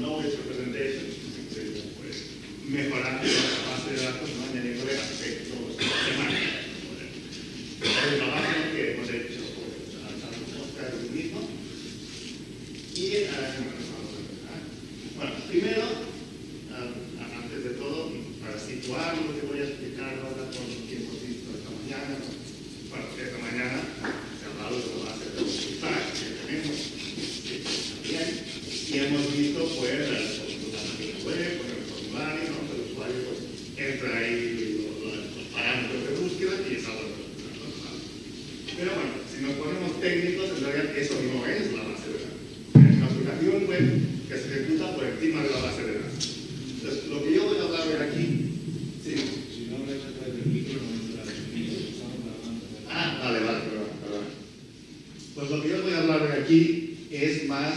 knowledge representation, pues, mejorando la base de datos, ¿no? Añadiéndole aspectos semánticos. Hay una base que hemos hecho Oscar y mismo. Y bueno, primero, antes de todo, para situar lo que voy a explicar ahora con lo que hemos visto esta mañana. Bueno, esta mañana se ha hablado de la base de los usuarios que tenemos, también, y hemos visto pues la página web, con el formulario, ¿no? El usuario pues entra ahí los parámetros de búsqueda y es algo normal. Pero bueno, si nos ponemos técnicos, en realidad eso no es la base de datos. Es una aplicación web que se ejecuta por encima de la base de datos. Entonces, lo que yo voy a hablar hoy aquí, sí. Si no hablas a través del micro, no entra el micro, estamos grabando. Vale, perdón. Pues lo que yo voy a hablar hoy aquí es más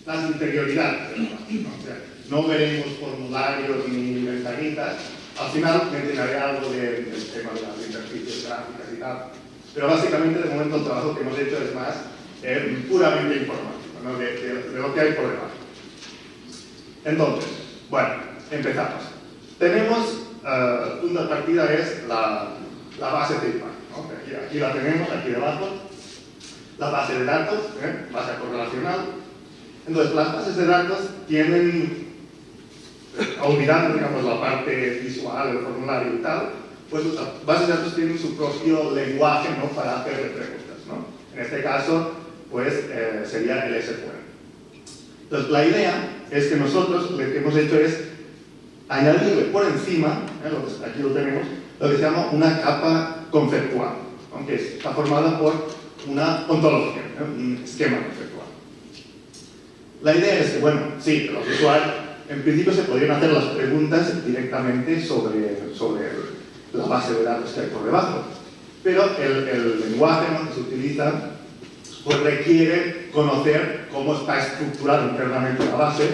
las interioridades de la base, ¿no? O sea, no veremos formularios ni ventanitas. Al final mencionaré algo del tema de las interfaces gráficas y tal. Pero básicamente, de momento, el trabajo que hemos hecho es más puramente informático, ¿no? de lo que hay por debajo. Entonces, bueno, empezamos. Tenemos, punto de partida es la base principal, ¿no? Aquí la tenemos, aquí debajo. La base de datos, base correlacional. Entonces, las bases de datos tienen, olvidando, digamos, la parte visual, el formulario y tal, pues las bases de datos tienen su propio lenguaje, ¿no? Para hacer preguntas, ¿no? En este caso, pues sería el SQL. Entonces, la idea es que nosotros lo que hemos hecho es añadirle por encima, aquí lo tenemos, lo que se llama una capa conceptual, aunque está formada por una ontología, un esquema conceptual. La idea es que, bueno, sí, los usuarios en principio se podrían hacer las preguntas directamente sobre la base de datos que hay por debajo, pero el lenguaje, ¿no? que se utiliza pues requiere conocer cómo está estructurada internamente la base,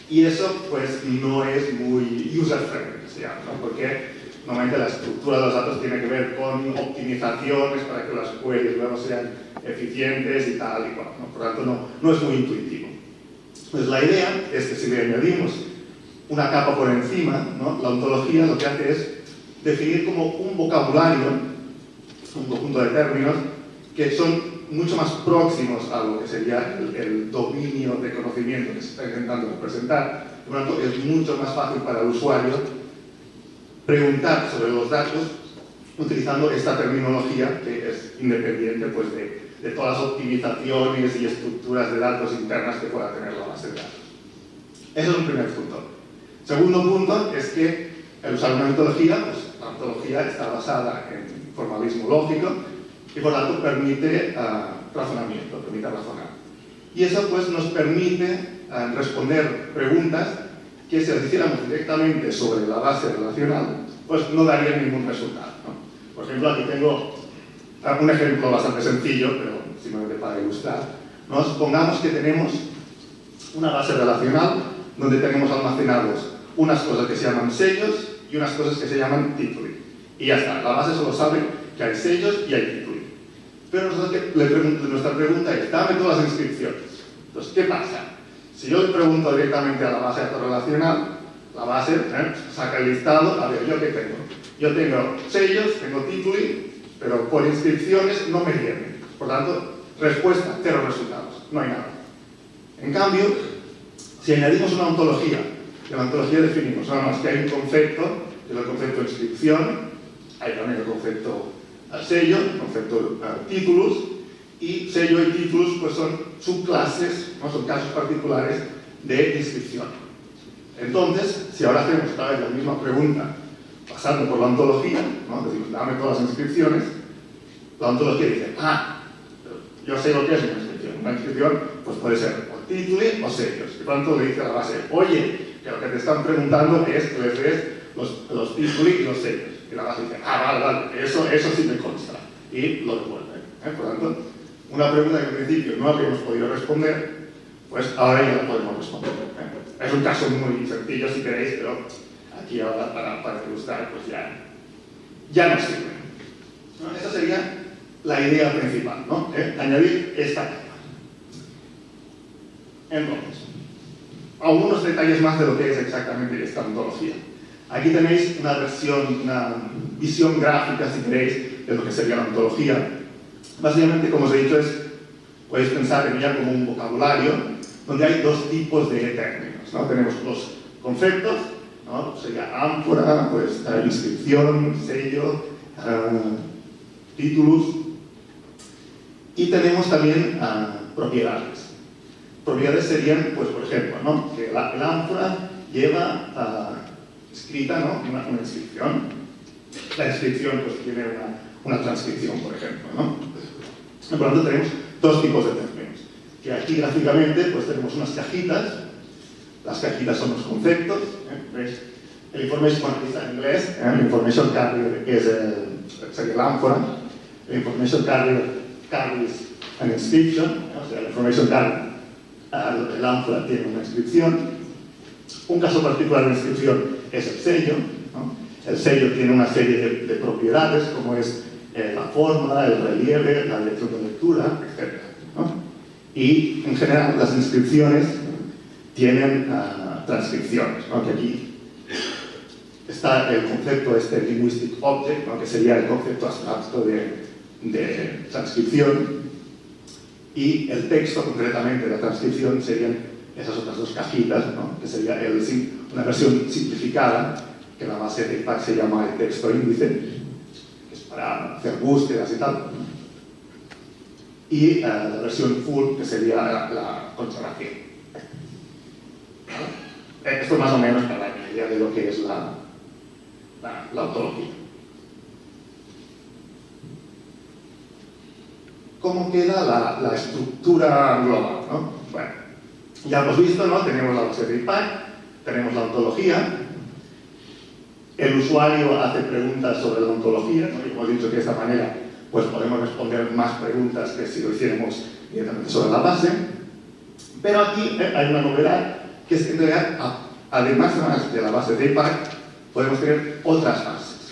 y eso pues no es muy user-friendly, ¿no? Porque normalmente la estructura de los datos tiene que ver con optimizaciones para que las queries luego sean eficientes y tal y cual, ¿no? Por lo tanto no es muy intuitivo. Pues la idea es que si le añadimos una capa por encima, ¿no? La ontología lo que hace es definir como un vocabulario, un conjunto de términos que son mucho más próximos a lo que sería el dominio de conocimiento que se está intentando representar. Por lo tanto, es mucho más fácil para el usuario preguntar sobre los datos utilizando esta terminología que es independiente pues, de todas las optimizaciones y estructuras de datos internas que pueda tener la base de datos. Ese es un primer punto. Segundo punto es que al usar una metodología, pues la metodología está basada en formalismo lógico y por tanto permite razonamiento, permite razonar. Y eso pues nos permite responder preguntas que si las hiciéramos directamente sobre la base relacional, pues no darían ningún resultado, ¿no? Por ejemplo, aquí tengo un ejemplo bastante sencillo, pero simplemente para ilustrar. ¿No? Supongamos que tenemos una base relacional donde tenemos almacenados unas cosas que se llaman sellos y unas cosas que se llaman títulos. Y ya está, la base solo sabe que hay sellos y hay títulos. Pero nuestra pregunta es, dame todas las inscripciones. Entonces, ¿qué pasa? Si yo le pregunto directamente a la base relacional, la base saca el listado, a ver, ¿yo qué tengo? Yo tengo sellos, tengo títulos, pero por inscripciones no me vienen. Por tanto, respuesta, 0 resultados, no hay nada. En cambio, si añadimos una ontología, en la ontología definimos nada más que hay un concepto, que es el concepto de inscripción, hay también el concepto sello, el concepto títulos, y sello y títulos pues son subclases, ¿no? Son casos particulares de inscripción. Entonces, si ahora hacemos otra vez la misma pregunta, pasando por la ontología, ¿no? Decimos, dame todas las inscripciones, la ontología dice, yo sé lo que es una inscripción. Una inscripción pues puede ser o título o sellos. Y por tanto le dice a la base, oye, que lo que te están preguntando es que les des los títulos y los sellos. Y la base dice, vale, eso sí me consta. Y lo devuelve. Por tanto, una pregunta que al principio no habíamos podido responder, pues ahora ya la podemos responder. Es un caso muy sencillo si queréis, pero aquí ahora para ilustrar pues ya no sirve. ¿No? Esa sería la idea principal, ¿no? Añadir esta capa. Entonces, algunos detalles más de lo que es exactamente esta ontología. Aquí tenéis una versión, una visión gráfica, si queréis, de lo que sería la ontología. Básicamente, como os he dicho, podéis pensar en ella como un vocabulario donde hay dos tipos de términos, ¿no? Tenemos los conceptos, ¿no? Sería ánfora, pues, inscripción, sello, títulos. Y tenemos también propiedades. Propiedades serían, pues, por ejemplo, ¿no? Que el ánfora lleva escrita, ¿no? una inscripción. La inscripción pues, tiene una transcripción, por ejemplo, ¿no? Por lo tanto, tenemos dos tipos de términos. Que aquí gráficamente pues, tenemos unas cajitas. Las cajitas son los conceptos. ¿Ves? El information, bueno, aquí está en inglés. El information carrier sería el ánfora. El information carrier carries an inscription. O sea, el information carrier, el ánfora tiene una inscripción. Un caso particular de inscripción es el sello, ¿no? El sello tiene una serie de propiedades, como es la forma, el relieve, la dirección de lectura, etc., ¿no? Y, en general, las inscripciones tienen transcripciones, ¿no? Que aquí está el concepto linguistic object, ¿no? Que sería el concepto abstracto de transcripción, y el texto, concretamente, de la transcripción serían esas otras dos cajitas, ¿no? Que sería una versión simplificada, que la base de IPAC se llama el texto índice, que es para hacer búsquedas y tal, y la versión full, que sería la conservación. Esto más o menos para la idea de lo que es la ontología. ¿Cómo queda la estructura global, ¿no? Bueno, ya hemos visto, ¿no? Tenemos la base de IPAC, tenemos la ontología. El usuario hace preguntas sobre la ontología, ¿no? Y hemos dicho que de esta manera pues podemos responder más preguntas que si lo hiciéramos directamente sobre la base. Pero aquí hay una novedad, que es que en realidad, además de la base de IPAC, podemos tener otras bases,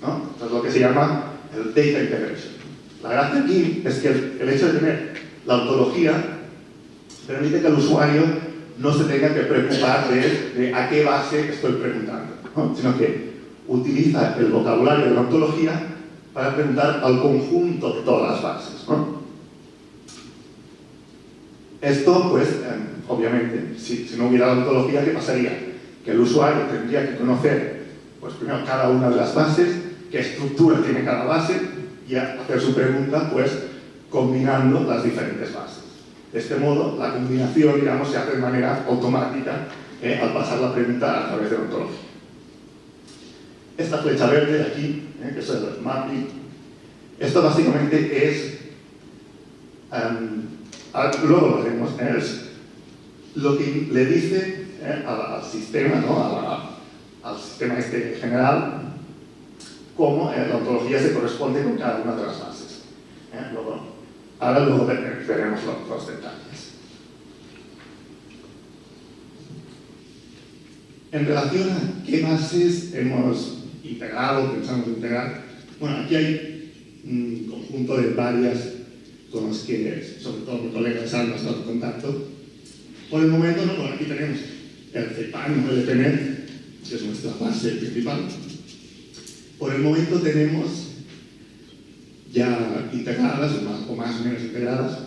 ¿no? Esto es lo que se llama el Data Integration. La gracia aquí es que el hecho de tener la ontología permite que el usuario no se tenga que preocupar de a qué base estoy preguntando, ¿no? Sino que utiliza el vocabulario de la ontología para preguntar al conjunto de todas las bases, ¿no? Esto, pues, obviamente, si no hubiera la ontología, ¿qué pasaría? Que el usuario tendría que conocer, pues, primero cada una de las bases, qué estructura tiene cada base, y hacer su pregunta, pues, combinando las diferentes bases. De este modo, la combinación, digamos, se hace de manera automática al pasar la pregunta a través de la ontología. Esta flecha verde de aquí, que es el mapping, esto básicamente es, luego lo veremos, es lo que le dice al sistema, ¿no? al sistema este general, cómo la ontología se corresponde con cada una de las bases. Ahora luego veremos los detalles. En relación a qué bases hemos integrado, pensamos integrar, bueno, aquí hay un conjunto de varias con las que, sobre todo mi colega Salva, ha estado en contacto. Por el momento, ¿no? Bueno, aquí tenemos el CEPAN, el LPNet, que es nuestra base principal. Por el momento tenemos ya integradas, o más o menos integradas,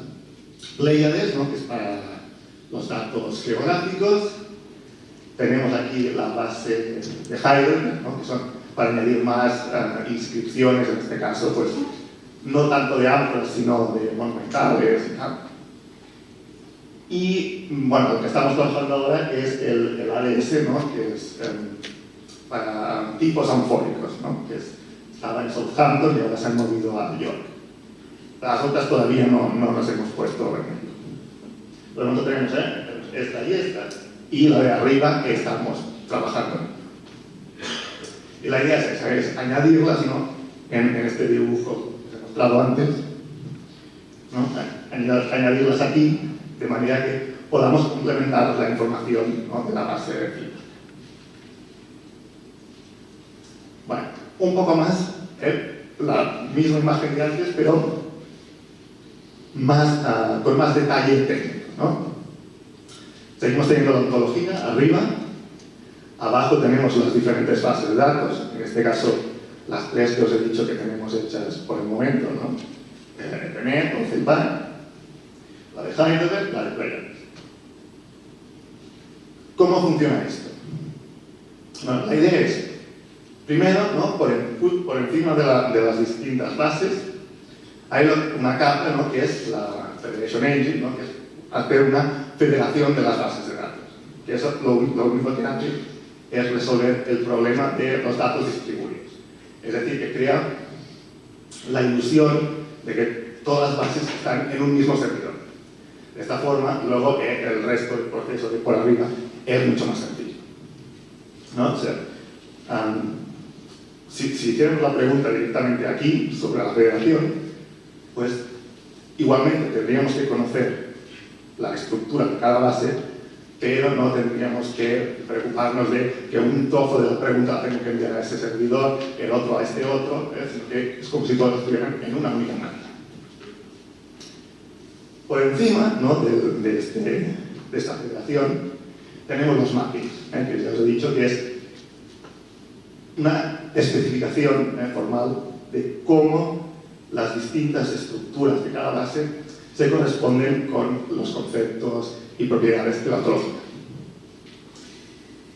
Pleiades, ¿no? Que es para los datos geográficos. Tenemos aquí la base de Heidelberg, ¿no? Que son para añadir más inscripciones, en este caso, pues, no tanto de ánforas, sino de monumentales y tal. Y, bueno, lo que estamos trabajando ahora es el ADS, ¿no? Que es para tipos anfóricos, ¿no? Que estaba en Southampton y ahora se han movido a York. Las otras todavía no nos hemos puesto en ello. Por lo tanto tenemos esta y esta, y la de arriba que estamos trabajando. Y la idea es esa, es añadirlas, ¿no? en este dibujo que os he mostrado antes, ¿no? Añadirlas aquí, de manera que podamos complementar la información, ¿no? de la base de aquí. Bueno, un poco más, la misma imagen de antes, pero más, con más detalle técnico, ¿no? seguimos teniendo la ontología arriba, abajo tenemos las diferentes bases de datos, en este caso las tres que os he dicho que tenemos hechas por el momento, ¿no? EPNet o CEPAN, la de Heidelberg, la de Players. ¿Cómo funciona esto? Bueno, la idea es, primero, ¿no? por encima de las distintas bases, hay una capa, ¿no? que es la Federation Engine, ¿no? que es hacer una federación de las bases de datos. Que eso lo único que hace es resolver el problema de los datos distribuidos. Es decir, que crea la ilusión de que todas las bases están en un mismo servidor. De esta forma, luego el resto del proceso de por arriba es mucho más sencillo, ¿no? O sea, si hiciéramos la pregunta directamente aquí sobre la federación, pues igualmente tendríamos que conocer la estructura de cada base, pero no tendríamos que preocuparnos de que un trozo de la pregunta la tengo que enviar a ese servidor, el otro a este otro, sino que es como si todos estuvieran en una única máquina. Por encima, ¿no? de esta federación tenemos los mappings, que ya os he dicho que es una especificación formal de cómo las distintas estructuras de cada base se corresponden con los conceptos y propiedades de la ontología.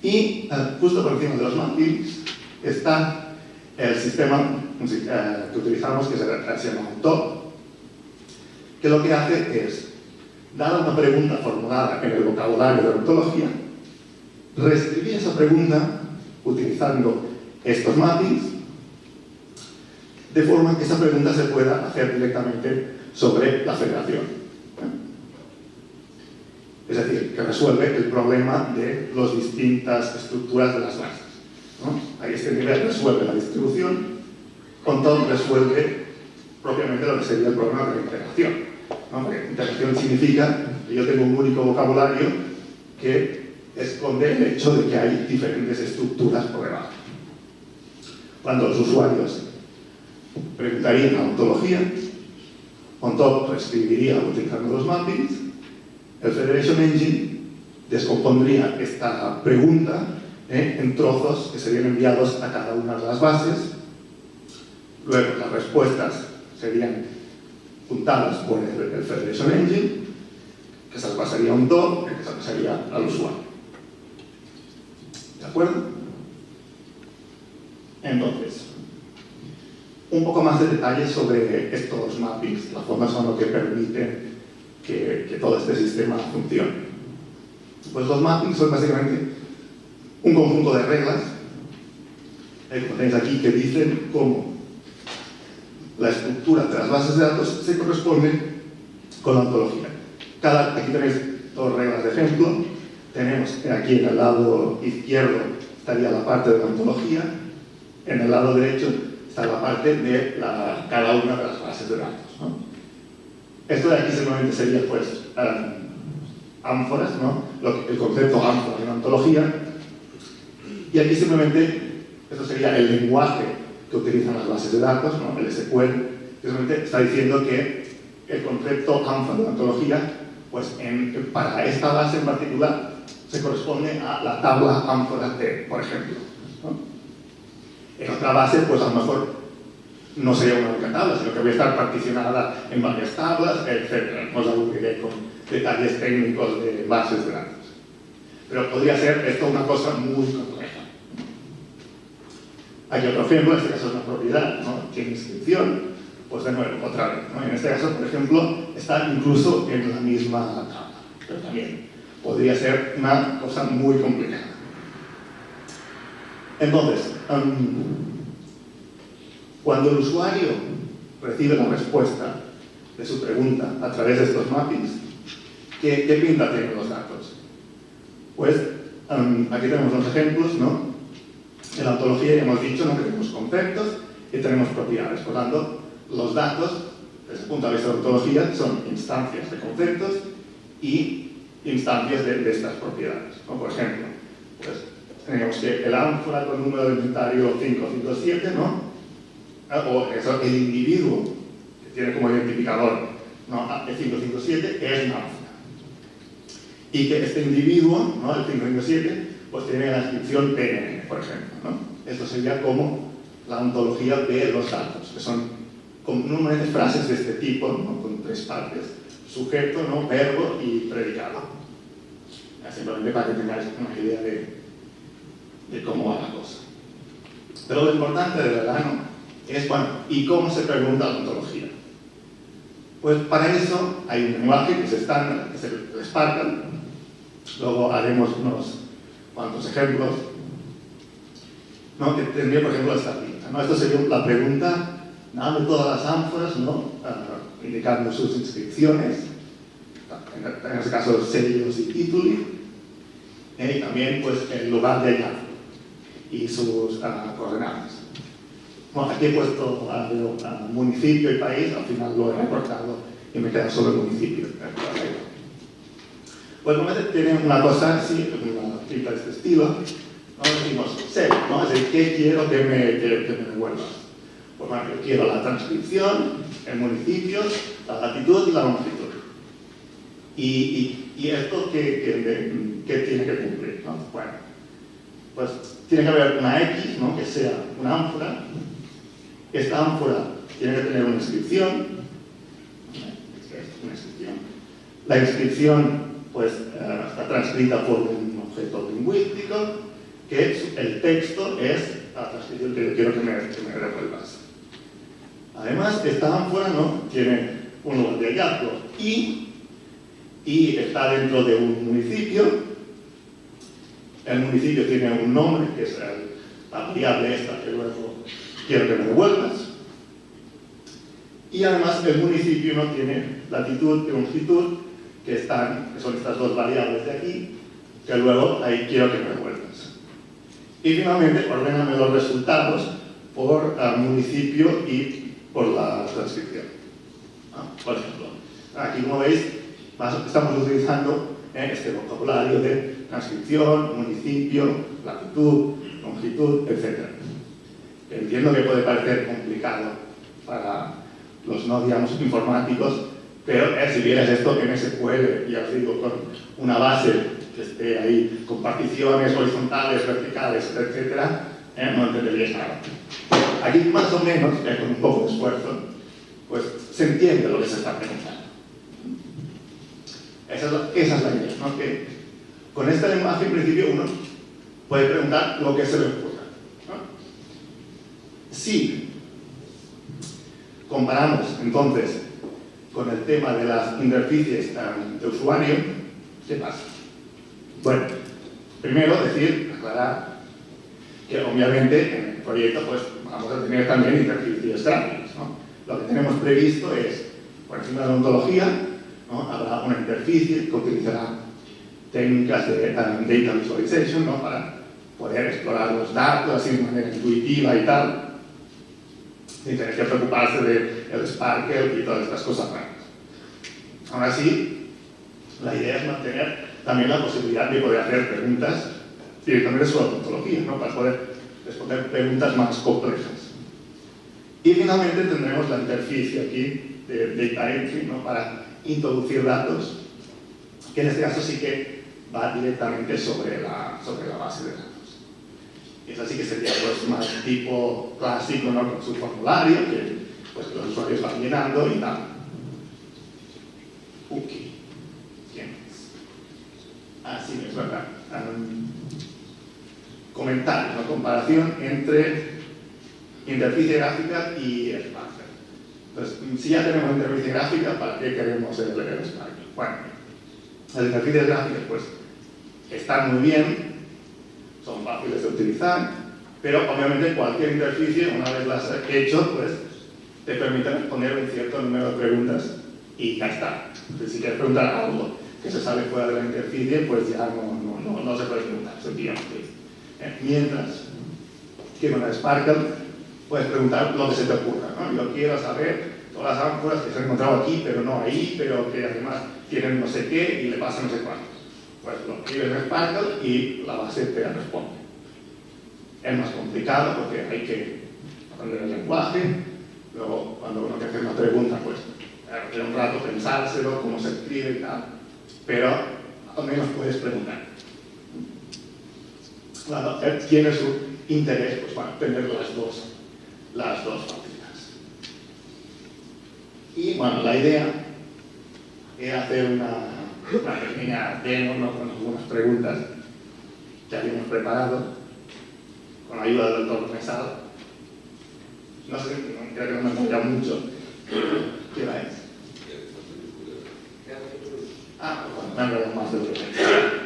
Y justo por encima de los mappings está el sistema que utilizamos, que se llama OnTop, que lo que hace es, dada una pregunta formulada en el vocabulario de la ontología, reescribir esa pregunta utilizando estos mappings, de forma que esa pregunta se pueda hacer directamente sobre la federación. Es decir, que resuelve el problema de las distintas estructuras de las bases, ¿no? Ahí este nivel resuelve la distribución, OnTop resuelve propiamente lo que sería el problema de la integración, ¿no? Porque integración significa que yo tengo un único vocabulario que esconde el hecho de que hay diferentes estructuras por debajo. Cuando los usuarios preguntarían a ontología, OnTop reescribiría utilizando los mappings, el Federation Engine descompondría esta pregunta en trozos que serían enviados a cada una de las bases. Luego las respuestas serían juntadas por el Federation Engine, que se las pasaría a OnTop, que se las pasaría al usuario. ¿De acuerdo? Entonces, un poco más de detalles sobre estos mappings, las formas son lo que permiten que todo este sistema funcione. Pues los mappings son básicamente un conjunto de reglas, como tenéis aquí, que dicen cómo la estructura de las bases de datos se corresponde con la ontología. Aquí tenéis dos reglas de ejemplo. Tenemos aquí en el lado izquierdo estaría la parte de la ontología, en el lado derecho está la parte de cada una de las bases de datos, ¿no? Esto de aquí simplemente sería, pues, ánforas, ¿no? El concepto ánfora en la ontología. Y aquí simplemente, esto sería el lenguaje que utilizan las bases de datos, ¿no? El SQL, que simplemente está diciendo que el concepto ánfora de la ontología, pues, para esta base en particular, se corresponde a la tabla ánfora T, por ejemplo, ¿no? En otra base, pues, a lo mejor no sería una única tabla, sino que voy a estar particionada en varias tablas, etc. No os aburriré con detalles técnicos de bases de datos. Pero podría ser esto una cosa muy compleja. Hay otro ejemplo, en este caso es una propiedad, ¿no? Tiene inscripción, pues de nuevo, otra vez, ¿no? En este caso, por ejemplo, está incluso en la misma tabla, pero también podría ser una cosa muy complicada. Entonces, cuando el usuario recibe la respuesta de su pregunta a través de estos mappings, ¿qué pinta tienen los datos? Pues aquí tenemos los ejemplos, ¿no? En la ontología ya hemos dicho, ¿no?, que tenemos conceptos y tenemos propiedades. Por lo tanto, los datos, desde el punto de vista de la ontología, son instancias de conceptos y instancias de estas propiedades, ¿no? Por ejemplo, pues tenemos que el ánfora con número de inventario 557, ¿no? O eso, el individuo que tiene como identificador, ¿no?, el 557 es una ánfora. y que este individuo, ¿no? El 557, pues tiene la inscripción PNN, por ejemplo, ¿no? Esto sería como la ontología de los datos, que son normalmente frases de este tipo, ¿no? Con tres partes: sujeto, ¿no? Verbo y predicado. Simplemente para que tengáis una idea de cómo va la cosa. Pero lo importante de verdad, ¿no? Es, bueno, ¿y cómo se pregunta la ontología? Pues para eso hay un lenguaje que es estándar, que es el Sparkle. Luego haremos unos cuantos ejemplos, ¿no? Que tendría, por ejemplo, esta pinta, ¿no? Esto sería la pregunta: dame todas las ánforas, ¿no? Indicando sus inscripciones, en este caso sellos y títulos, y también pues el lugar de hallazgo y sus coordenadas. Bueno, aquí he puesto municipio y país, al final lo he recortado y me queda solo el municipio. Pues normalmente tienen una cosa así, una cita de este estilo, ¿no? Decimos ser, ¿no? Es decir, ¿qué quiero que me devuelvas? Pues bueno, yo quiero la transcripción, el municipio, la latitud y la longitud. ¿Y esto qué tiene que cumplir, ¿no? Bueno, pues tiene que haber una X, ¿no? Que sea una ánfora. Esta ánfora tiene que tener una inscripción. La inscripción, pues, está transcrita por un objeto lingüístico, que el texto es la transcripción que yo quiero que me devuelvas. Además, esta ánfora, ¿no? Tiene un lugar de hallazgo y está dentro de un municipio. El municipio tiene un nombre, que es la variable esta que luego quiero que me devuelvas. Y además el municipio no tiene latitud y longitud, que son estas dos variables de aquí, que luego ahí quiero que me devuelvas. Y finalmente, ordéname los resultados por municipio y por la transcripción. Por ejemplo, aquí como veis, estamos utilizando este vocabulario de transcripción, municipio, latitud, longitud, etc. Entiendo que puede parecer complicado para los no, digamos, informáticos, pero si vieras esto en SQL, ya os digo, con una base que esté ahí con particiones horizontales, verticales, etc., no entenderíais nada. Aquí más o menos, con un poco de esfuerzo, pues se entiende lo que se está preguntando. Esa es la idea, ¿no? Que con este lenguaje, en principio, uno puede preguntar lo que se le ocurra, ¿no? Si comparamos, entonces, con el tema de las interfaces de usuario, ¿qué pasa? Bueno, primero aclarar que obviamente en el proyecto pues, vamos a tener también interfaces gráficas, ¿no? Lo que tenemos previsto es, por encima de la ontología, ¿no? Habrá una interfaz que utilizará técnicas de data visualization, ¿no? Para poder explorar los datos así de manera intuitiva y tal, sin tener que preocuparse del Sparkle y todas estas cosas raras. Aún así, la idea es mantener también la posibilidad de poder hacer preguntas directamente sobre la ontología, ¿no? Para poder responder preguntas más complejas. Y finalmente tendremos la interfaz aquí de data entry, ¿no? Para introducir datos, que en este caso sí que va directamente sobre la base de datos. Y eso sí que sería pues, más tipo clásico, ¿no? Con su formulario, que pues, los usuarios van llenando y tal. ¿Quién es? Sí, es verdad. Comentarios, ¿no? Comparación entre interfaz gráfica y Sparkle. Entonces, si ya tenemos interfaz gráfica, ¿para qué queremos el Sparkle? Bueno, las interfaces gráficas pues están muy bien, son fáciles de utilizar, pero obviamente cualquier interfaz, una vez las he hecho, pues te permite responder un cierto número de preguntas y ya está. Entonces, si quieres preguntar algo que se sale fuera de la interfaz, pues ya no se puede preguntar, sencillamente. Mientras que con el Sparkle puedes preguntar lo que se te ocurra, ¿no? Yo quiero saber todas las ánforas que se han encontrado aquí, pero no ahí, pero que además tienen no sé qué y le pasa no sé cuántos. Pues lo escribes en Sparkle y la base te responde. Es más complicado porque hay que aprender el lenguaje, luego cuando uno te hace una pregunta, pues tiene un rato pensárselo, cómo se escribe y tal, pero al menos puedes preguntar. Claro, tiene su interés, pues bueno, tener las dos máquinas. Y bueno, la idea era hacer una pequeña demo, ¿no?, con algunas preguntas que habíamos preparado con la ayuda del doctor Mesal. No sé, creo que no me he encontrado mucho. ¿Qué va es? Ah, bueno, me han enredado más de lo que pensaba.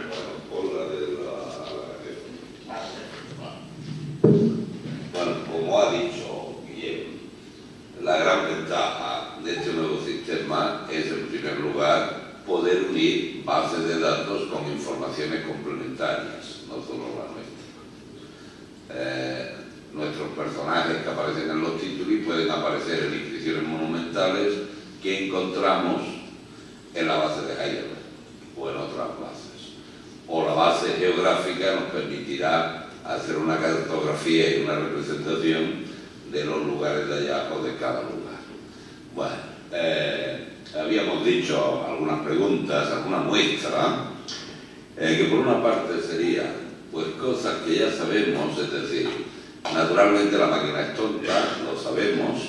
Bueno, como ha dicho Guillermo, la gran ventaja de este nuevo sistema es, en primer lugar, poder unir bases de datos con informaciones complementarias, no solo la nuestra. Nuestros personajes que aparecen en los títulos pueden aparecer en inscripciones monumentales que encontramos en la base de Heidelberg o en otras bases. O la base geográfica nos permitirá hacer una cartografía y una representación de los lugares de hallazgo de cada lugar. Bueno, habíamos dicho algunas preguntas, alguna muestra, que por una parte sería pues cosas que ya sabemos, es decir, naturalmente la máquina es tonta, lo sabemos,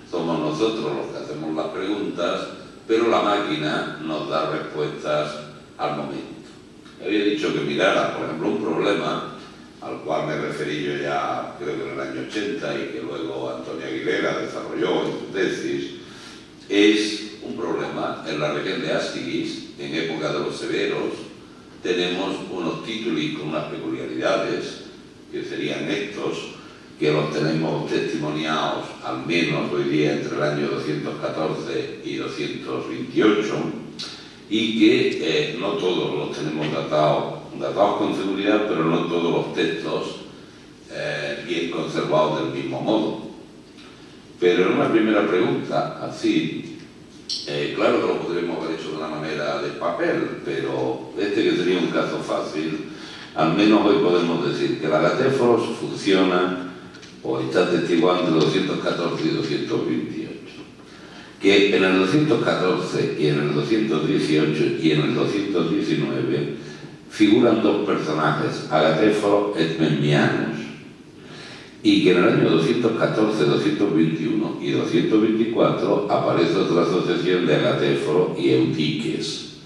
somos nosotros los que hacemos las preguntas, pero la máquina nos da respuestas al momento. Había dicho que mirara, por ejemplo, un problema al cual me referí yo ya, creo que en el año 80, y que luego Antonio Aguilera desarrolló en su tesis, es un problema en la región de Astiquis, en época de los severos. Tenemos unos títulos con unas peculiaridades, que serían estos, que los tenemos testimoniados al menos hoy día entre el año 214 y 228, y que no todos los tenemos datados con seguridad, pero no todos los textos bien conservados del mismo modo. Pero en una primera pregunta, así, claro que lo podríamos haber hecho de una manera de papel, pero este que sería un caso fácil, al menos hoy podemos decir que la Agatéforos funciona o está atestiguado entre 214 y 228. Que en el 214 y en el 218 y en el 219 figuran dos personajes, Agatéforos et Memmianus, y que en el año 214, 221 y 224 aparece otra asociación de Agatéforos y Eutiques.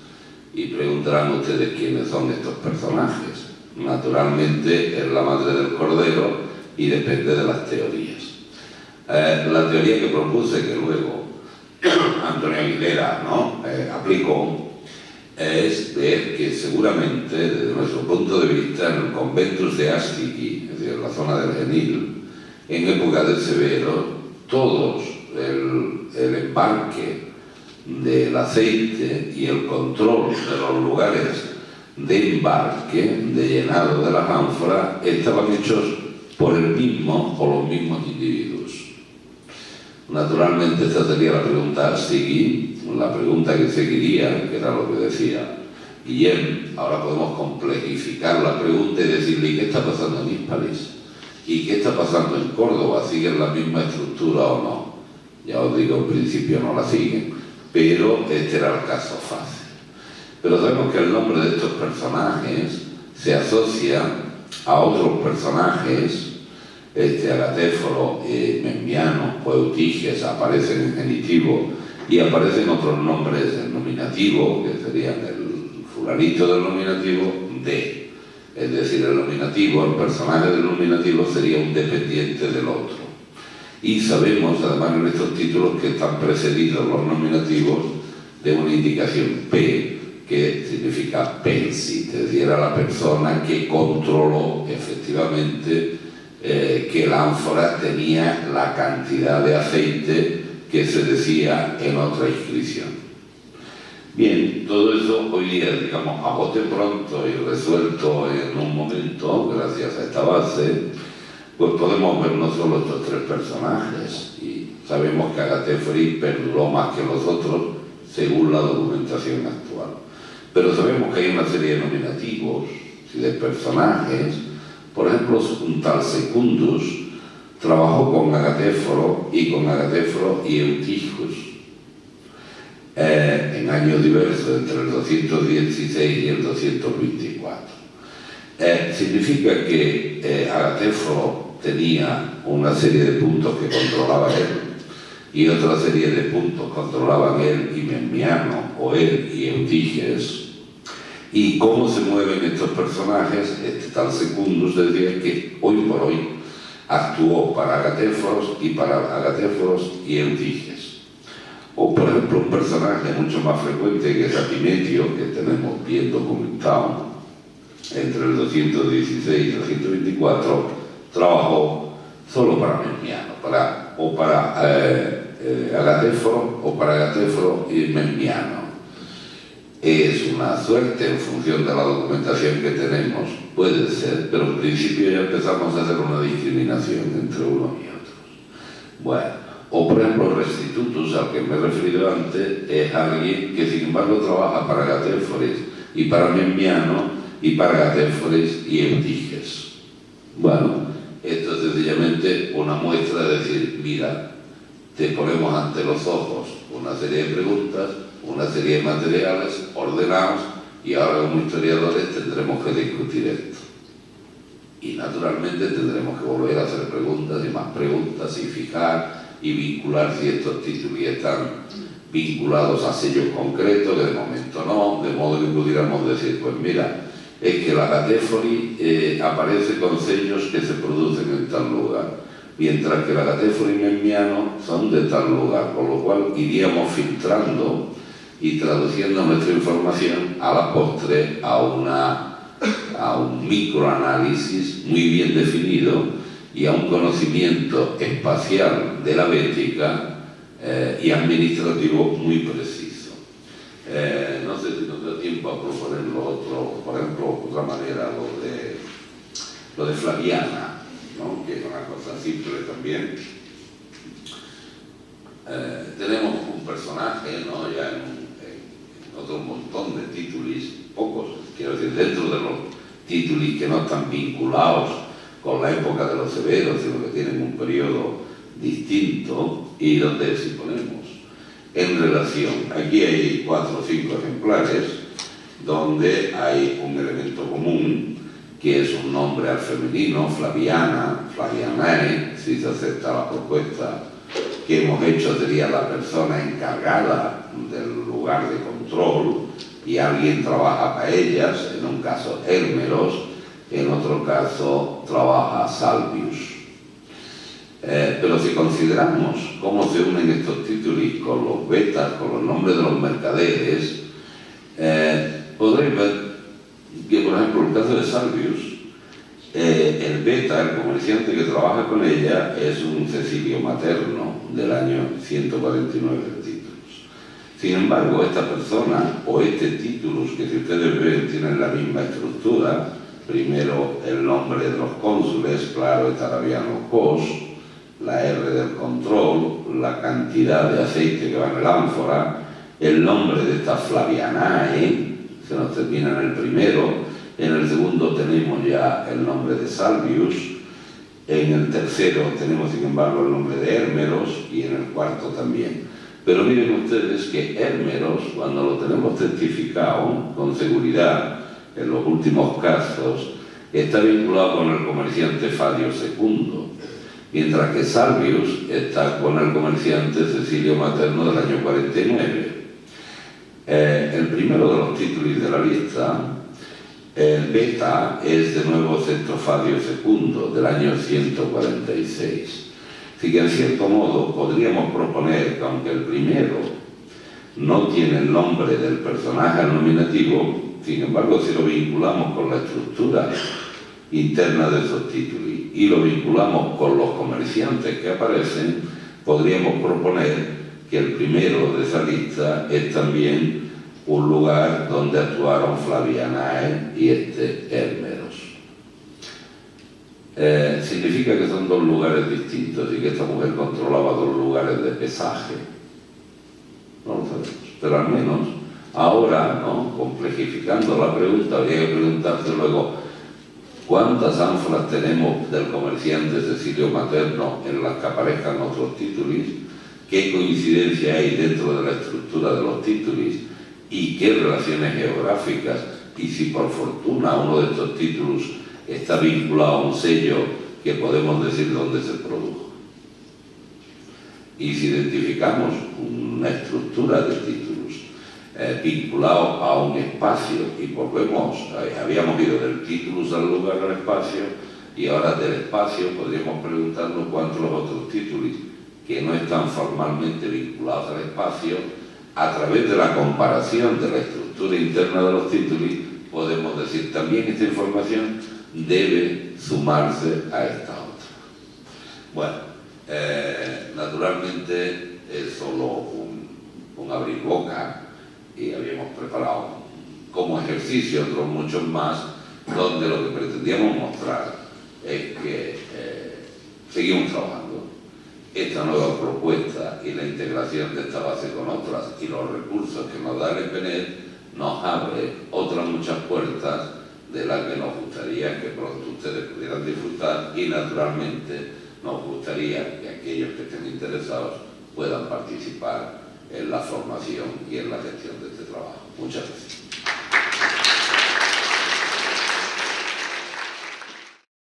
Y preguntarán ustedes quiénes son estos personajes. Naturalmente es la madre del Cordero y depende de las teorías. La teoría que propuse, que luego Antonio Aguilera, ¿no?, aplicó, es ver que seguramente, desde nuestro punto de vista, en el Conventus de Astiqui, es decir, en la zona del Genil, en época del Severo, todos el embarque del aceite y el control de los lugares de embarque, de llenado de las ánforas, estaban hechos por el mismo o los mismos individuos. Naturalmente esta sería la pregunta Astiqui. La pregunta que seguiría, que era lo que decía Guillem, ahora podemos complejificar la pregunta y decirle ¿y qué está pasando en Hispalis? ¿Y qué está pasando en Córdoba? ¿Siguen la misma estructura o no? Ya os digo, en principio no la siguen, pero este era el caso fácil. Pero sabemos que el nombre de estos personajes se asocia a otros personajes. Agatéforo, Memmiano o Eutiges aparecen en genitivo y aparecen otros nombres en nominativo, que serían el fulanito del nominativo de. Es decir, el nominativo, el personaje del nominativo sería un dependiente del otro. Y sabemos, además, en estos títulos que están precedidos los nominativos de una indicación P, que significa pensit, es decir, era la persona que controló efectivamente que la ánfora tenía la cantidad de aceite que se decía en otra inscripción. Bien, todo eso hoy día, digamos, a bote pronto y resuelto en un momento, gracias a esta base, pues podemos ver no solo estos tres personajes, y sabemos que Agatéforis perduró más que los otros según la documentación actual. Pero sabemos que hay una serie de nominativos y de personajes. Por ejemplo, un tal Secundus trabajó con Agatéforo y Eutigus. en años diversos, entre el 216 y el 224. Significa que Agatéforo tenía una serie de puntos que controlaba él y otra serie de puntos controlaban él y Memmiano, o él y Eutiges. Y cómo se mueven estos personajes, este tal Secundus decía que hoy por hoy actuó para Agatéforos y Eutiges. O por ejemplo un personaje mucho más frecuente que es Apimetio, que tenemos bien documentado, entre el 216 y el 224, trabajó solo para Memmiano, para Agatéforo y Memmiano. Es una suerte en función de la documentación que tenemos, puede ser, pero en principio ya empezamos a hacer una discriminación entre unos y otros. Bueno, o por ejemplo Restitutus, al que me he referido antes, es alguien que sin embargo trabaja para Agatéfores y para Memmiano y para Agatéfores y Eutiges. Bueno, esto es sencillamente una muestra de decir, mira, te ponemos ante los ojos una serie de preguntas, una serie de materiales ordenados y ahora como historiadores tendremos que discutir esto. Y naturalmente tendremos que volver a hacer preguntas y más preguntas y fijar y vincular si estos títulos están vinculados a sellos concretos, que de momento no, de modo que pudiéramos decir, pues mira, es que la Agatéfori aparece con sellos que se producen en tal lugar, mientras que la Agatéfori Memmiano son de tal lugar, con lo cual iríamos filtrando y traduciendo nuestra información a la postre a un microanálisis muy bien definido y a un conocimiento espacial de la bética y administrativo muy preciso. No sé si nos da tiempo a proponer lo otro, por ejemplo, otra manera, lo de Flaviana, ¿no? Que es una cosa simple también. Tenemos un personaje, ¿no? Ya en otro montón de títulos, pocos, quiero decir, dentro de los títulos que no están vinculados con la época de los severos, sino que tienen un periodo distinto, y donde si ponemos en relación, aquí hay 4 o 5 ejemplares donde hay un elemento común que es un nombre al femenino, Flaviana, Flavianae. Si se acepta la propuesta que hemos hecho, sería la persona encargada del lugar de control y alguien trabaja para ellas, en un caso Hermeros, en otro caso trabaja Salvius. Pero si consideramos cómo se unen estos títulos con los betas, con los nombres de los mercaderes, podréis ver que, por ejemplo, en el caso de Salvius, el beta, el comerciante que trabaja con ella, es un Cecilio Materno del año 149 de títulos. Sin embargo, esta persona, o este títulos, que si ustedes ven tienen la misma estructura, primero el nombre de los cónsules, claro, está Arabiano Cos, la R del control, la cantidad de aceite que va en el ánfora, el nombre de esta Flavianae, se nos termina en el primero, en el segundo tenemos ya el nombre de Salvius, en el tercero tenemos sin embargo el nombre de Hermeros y en el cuarto también. Pero miren ustedes que Hermeros, cuando lo tenemos certificado con seguridad en los últimos casos, está vinculado con el comerciante Fadio II, mientras que Salvius está con el comerciante Cecilio Materno del año 49. El primero de los títulos de la lista, el beta, es de nuevo Centro Fadio II del año 146. Así que en cierto modo podríamos proponer que aunque el primero no tiene el nombre del personaje al nominativo, sin embargo si lo vinculamos con la estructura interna de esos títulos y lo vinculamos con los comerciantes que aparecen, podríamos proponer que el primero de esa lista es también un lugar donde actuaron Flavianae y Hermeros. Significa que son 2 lugares distintos y que esta mujer controlaba 2 lugares de pesaje. No lo sabemos, pero al menos ahora, ¿no?, complejificando la pregunta, habría que preguntarse luego cuántas ánforas tenemos del comerciante Cecilio Materno en las que aparezcan otros títulos, qué coincidencia hay dentro de la estructura de los títulos y qué relaciones geográficas, y si por fortuna uno de estos títulos está vinculado a un sello que podemos decir dónde se produjo. Y si identificamos una estructura de títulos vinculado a un espacio, y volvemos, habíamos ido del títulos al lugar al espacio, y ahora del espacio podríamos preguntarnos cuántos los otros títulos que no están formalmente vinculados al espacio, a través de la comparación de la estructura interna de los títulos, podemos decir también esta información debe sumarse a esta otra. Bueno, naturalmente es solo un abrir boca, y habíamos preparado como ejercicio otros muchos más, donde lo que pretendíamos mostrar es que seguimos trabajando. Esta nueva propuesta y la integración de esta base con otras y los recursos que nos da el EPENET nos abre otras muchas puertas de las que nos gustaría que pronto ustedes pudieran disfrutar, y naturalmente nos gustaría que aquellos que estén interesados puedan participar en la formación y en la gestión de este trabajo. Muchas gracias.